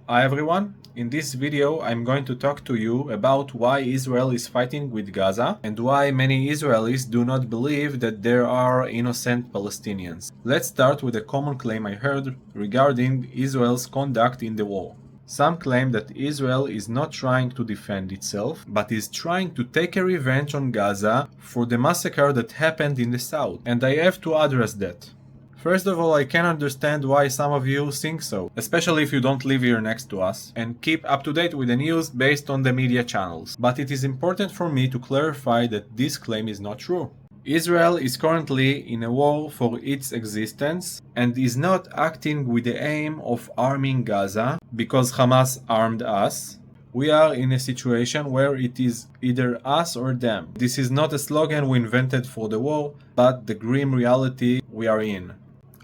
Hi everyone, in this video I'm going to talk to you about why Israel is fighting with Gaza and why many Israelis do not believe that there are innocent Palestinians. Let's start with a common claim I heard regarding Israel's conduct in the war. Some claim that Israel is not trying to defend itself, but is trying to take a revenge on Gaza for the massacre that happened in the south, and I have to address that. First of all, I can understand why some of you think so, especially if you don't live here next to us and keep up to date with the news based on the media channels. But it is important for me to clarify that this claim is not true. Israel is currently in a war for its existence and is not acting with the aim of arming Gaza because Hamas armed us. We are in a situation where it is either us or them. This is not a slogan we invented for the war, but the grim reality we are in.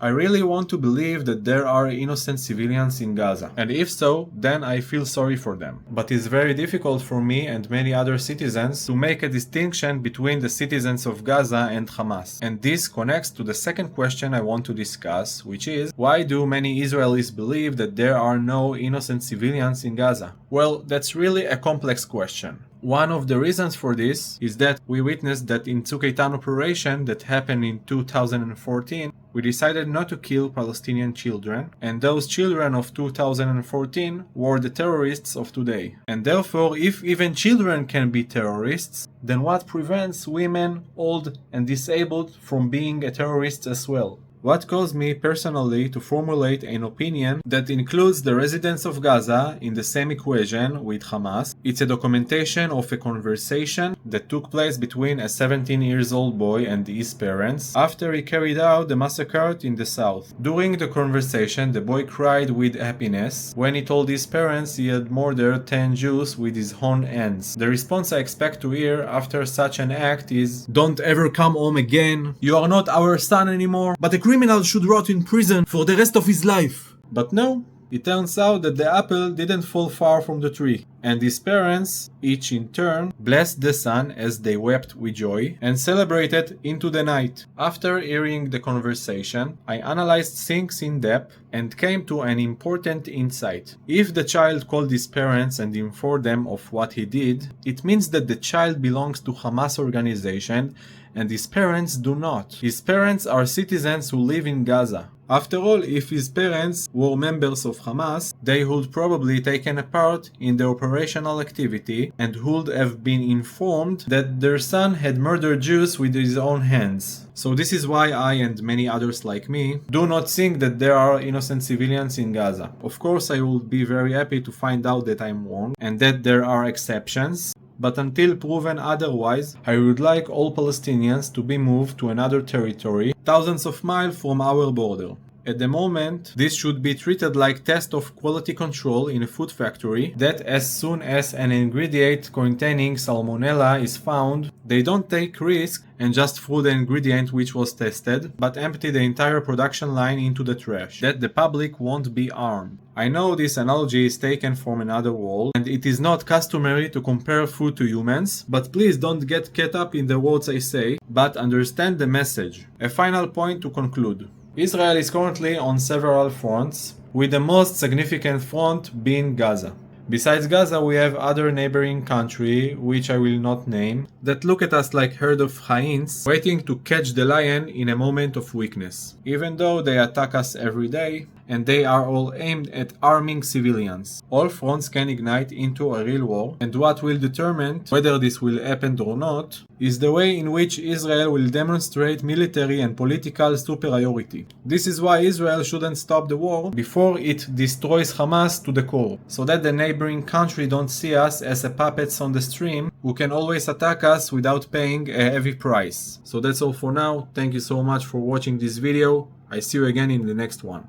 I really want to believe that there are innocent civilians in Gaza, and if so, then I feel sorry for them. But it's very difficult for me and many other citizens to make a distinction between the citizens of Gaza and Hamas. And this connects to the second question I want to discuss, which is, why do many Israelis believe that there are no innocent civilians in Gaza? Well, that's really a complex question. One of the reasons for this is that we witnessed that in Tzuk Eitan operation that happened in 2014, we decided not to kill Palestinian children, and those children of 2014 were the terrorists of today. And therefore, if even children can be terrorists, then what prevents women, old and disabled from being a terrorist as well? What caused me personally to formulate an opinion that includes the residents of Gaza in the same equation with Hamas. It's a documentation of a conversation that took place between a 17-year-old boy and his parents after he carried out the massacre in the south. During the conversation, the boy cried with happiness when he told his parents he had murdered 10 Jews with his own hands. The response I expect to hear after such an act is, "Don't ever come home again, you are not our son anymore, but a criminal should rot in prison for the rest of his life." But no, it turns out that the apple didn't fall far from the tree, and his parents, each in turn, blessed the son as they wept with joy and celebrated into the night. After hearing the conversation, I analyzed things in depth and came to an important insight. If the child called his parents and informed them of what he did, it means that the child belongs to Hamas organization and his parents do not. His parents are citizens who live in Gaza. After all, if his parents were members of Hamas, they would probably taken a part in the operational activity and would have been informed that their son had murdered Jews with his own hands. So this is why I and many others like me do not think that there are innocent civilians in Gaza. Of course, I would be very happy to find out that I'm wrong and that there are exceptions. But until proven otherwise, I would like all Palestinians to be moved to another territory, thousands of miles from our border. At the moment, this should be treated like test of quality control in a food factory, that as soon as an ingredient containing salmonella is found, they don't take risk and just throw the ingredient which was tested, but empty the entire production line into the trash, that the public won't be harmed. I know this analogy is taken from another world, and it is not customary to compare food to humans, but please don't get caught up in the words I say, but understand the message. A final point to conclude. Israel is currently on several fronts, with the most significant front being Gaza. Besides Gaza, we have other neighboring countries, which I will not name, that look at us like herd of hyenas, waiting to catch the lion in a moment of weakness. Even though they attack us every day, and they are all aimed at arming civilians. All fronts can ignite into a real war, and what will determine whether this will happen or not is the way in which Israel will demonstrate military and political superiority. This is why Israel shouldn't stop the war before it destroys Hamas to the core, so that the neighboring country don't see us as a puppets on the stream who can always attack us without paying a heavy price. So that's all for now. Thank you so much for watching this video. I see you again in the next one.